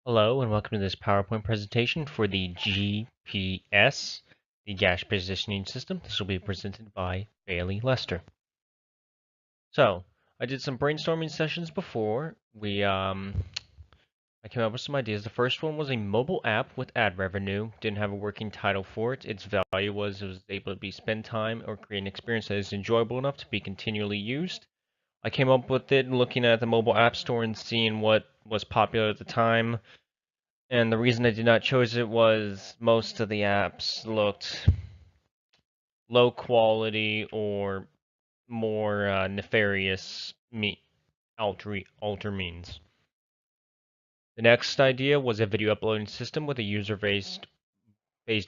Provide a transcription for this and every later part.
Hello and welcome to this PowerPoint presentation for the gPS, the gas positioning system. This will be presented by Bailey Lester. So, I did some brainstorming sessions before. I came up with some ideas. The first one was a mobile app with ad revenue. Didn't have a working title for it. Its value was it was able to be spend time or create an experience that is enjoyable enough to be continually used. I came up with it looking at the mobile app store and seeing what was popular at the time. And the reason I did not choose it was most of the apps looked low quality or more nefarious alter means. The next idea was a video uploading system with a user-based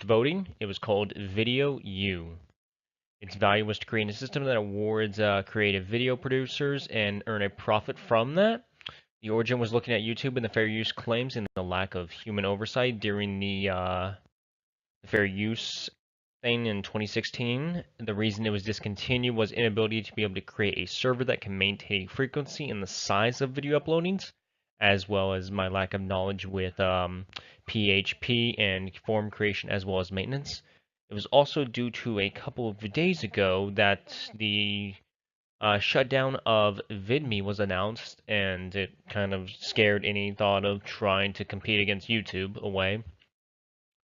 voting. It was called Video U. Its value was to create a system that awards creative video producers and earn a profit from that. The origin was looking at YouTube and the fair use claims and the lack of human oversight during the fair use thing in 2016. The reason it was discontinued was inability to be able to create a server that can maintain frequency and the size of video uploadings, as well as my lack of knowledge with PHP and form creation as well as maintenance. It was also due to a couple of days ago that the shutdown of VidMe was announced, and it kind of scared any thought of trying to compete against YouTube away.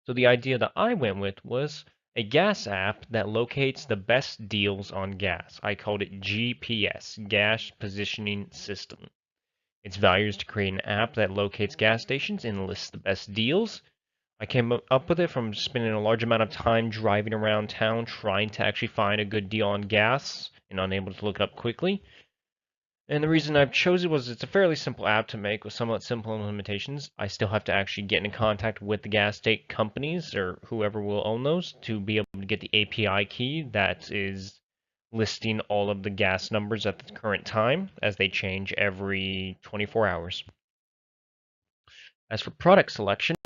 So the idea that I went with was a gas app that locates the best deals on gas. I called it gPS, Gas Positioning System. Its value is to create an app that locates gas stations and lists the best deals. I came up with it from spending a large amount of time driving around town trying to actually find a good deal on gas and unable to look it up quickly. And the reason I've chosen was it's a fairly simple app to make with somewhat simple implementations. I still have to actually get in contact with the gas station companies or whoever will own those to be able to get the API key that is listing all of the gas numbers at the current time as they change every 24 hours. As for product selection,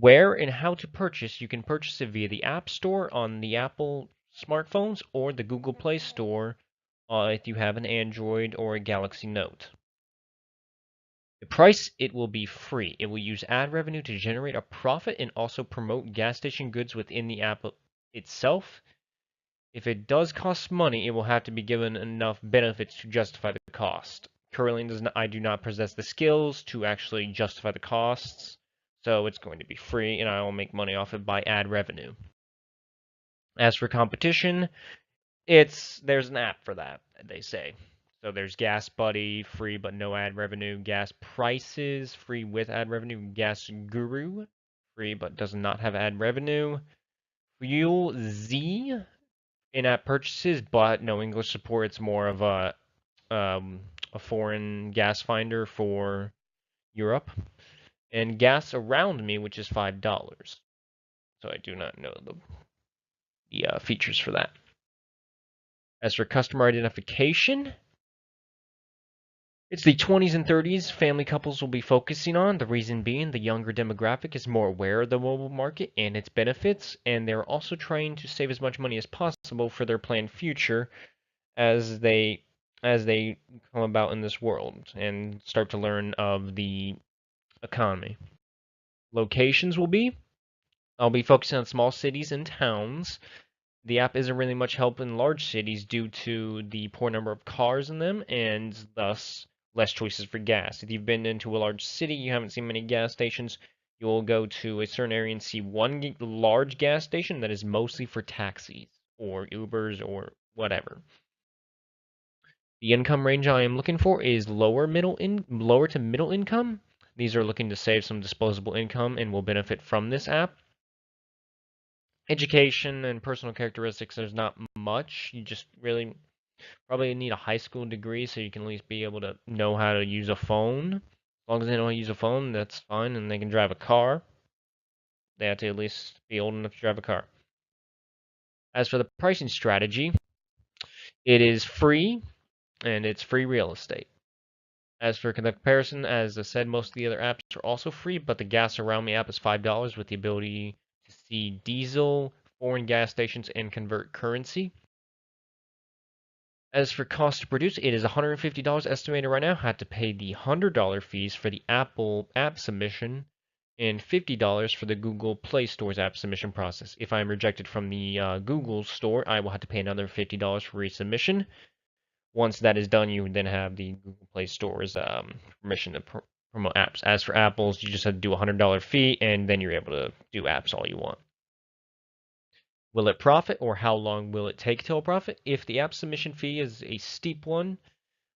where and how to purchase, you can purchase it via the App Store on the Apple smartphones or the Google Play Store if you have an Android or a Galaxy Note. The price, it will be free. It will use ad revenue to generate a profit and also promote gas station goods within the app itself. If it does cost money, it will have to be given enough benefits to justify the cost. Currently, I do not possess the skills to actually justify the costs, so it's going to be free, and I will make money off it by ad revenue. As for competition, there's an app for that, they say. So there's Gas Buddy, free but no ad revenue. Gas Prices, free with ad revenue. Gas Guru, free but does not have ad revenue. Fuel Z, in-app purchases but no English support. It's more of a foreign gas finder for Europe. And Gas Around Me, which is $5. So I do not know the features for that. As for customer identification, it's the 20s and 30s family couples will be focusing on. The reason being the younger demographic is more aware of the mobile market and its benefits, and they're also trying to save as much money as possible for their planned future as they come about in this world and start to learn of the economy. Locations will be I'll be focusing on small cities and towns. The app isn't really much help in large cities due to the poor number of cars in them and thus less choices for gas. If you've been into a large city, you haven't seen many gas stations, you'll go to a certain area and see one large gas station that is mostly for taxis or Ubers or whatever. The income range I am looking for is lower to middle income. These are looking to save some disposable income and will benefit from this app. Education and personal characteristics, there's not much. You just really probably need a high school degree so you can at least be able to know how to use a phone. As long as they know how to use a phone, that's fine, and they can drive a car. They have to at least be old enough to drive a car. As for the pricing strategy, it is free, and it's free real estate. As for the comparison, as I said, most of the other apps are also free, but the Gas Around Me app is $5 with the ability to see diesel, foreign gas stations, and convert currency. As for cost to produce, it is $150 estimated right now. I had to pay the $100 fees for the Apple app submission and $50 for the Google Play Store's app submission process. If I'm rejected from the Google Store, I will have to pay another $50 for resubmission. Once that is done, you then have the Google Play Store's permission to promote apps. As for Apple's, you just have to do a $100 fee, and then you're able to do apps all you want. Will it profit, or how long will it take till a profit? If the app submission fee is a steep one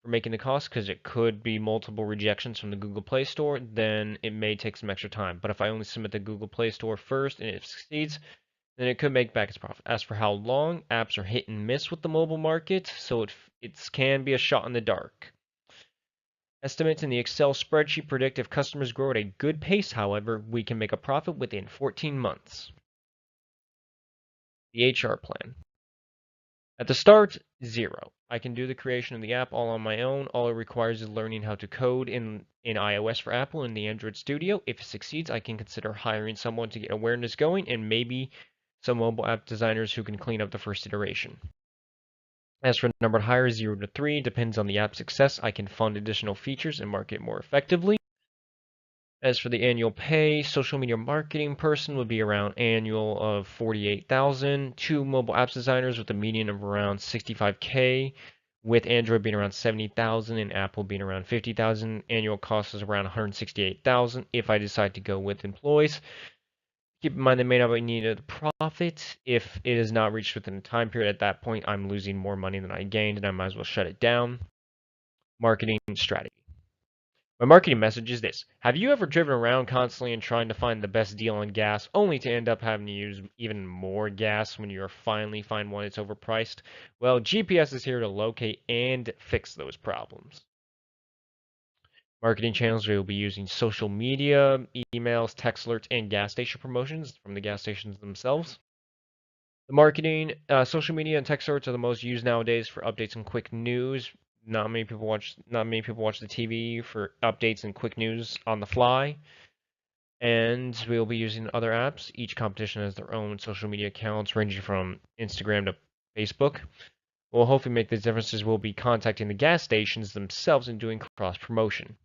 for making the cost, because it could be multiple rejections from the Google Play Store, then it may take some extra time. But if I only submit the Google Play Store first and it succeeds, then it could make back its profit. As for how long, apps are hit and miss with the mobile market, so it can be a shot in the dark. Estimates in the Excel spreadsheet predict if customers grow at a good pace, however, we can make a profit within 14 months. The HR plan. At the start, 0. I can do the creation of the app all on my own. All it requires is learning how to code in iOS for Apple in the Android Studio. If it succeeds, I can consider hiring someone to get awareness going and maybe some mobile app designers who can clean up the first iteration. As for the number to hire, 0 to 3, depends on the app's success. I can fund additional features and market more effectively. As for the annual pay, social media marketing person would be around annual of 48,000. 2 mobile apps designers with a median of around 65K, with Android being around 70,000 and Apple being around 50,000. Annual cost is around 168,000 if I decide to go with employees. Keep in mind they may not be needed a profit. If it is not reached within a time period, at that point I'm losing more money than I gained and I might as well shut it down. Marketing strategy. My marketing message is this. Have you ever driven around constantly and trying to find the best deal on gas, only to end up having to use even more gas when you finally find one that's overpriced? Well, gPS is here to locate and fix those problems. Marketing channels, we will be using social media, emails, text alerts, and gas station promotions from the gas stations themselves. The marketing, social media, and text alerts are the most used nowadays for updates and quick news. Not many people watch the TV for updates and quick news on the fly. And we will be using other apps. Each competition has their own social media accounts, ranging from Instagram to Facebook. We'll hopefully make these differences. We'll be contacting the gas stations themselves and doing cross promotion.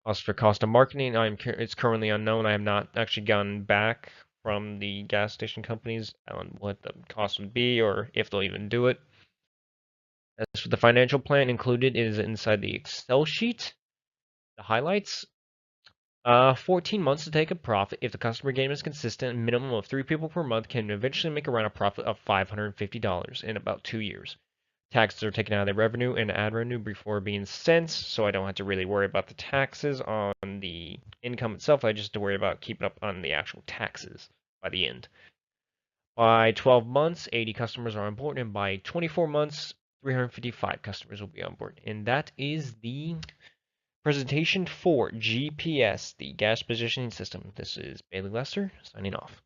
As for cost of marketing, it's currently unknown. I have not actually gotten back from the gas station companies on what the cost would be or if they'll even do it. As for the financial plan, included is inside the Excel sheet. The highlights. 14 months to take a profit. If the customer game is consistent, a minimum of 3 people per month can eventually make around a profit of $550 in about 2 years. Taxes are taken out of the revenue and ad revenue before being sent, so I don't have to really worry about the taxes on the income itself. I just have to worry about keeping up on the actual taxes by the end. By 12 months, 80 customers are on board, and by 24 months, 355 customers will be on board. And that is the presentation for gPS, the gas positioning system. This is Bailey Lester, signing off.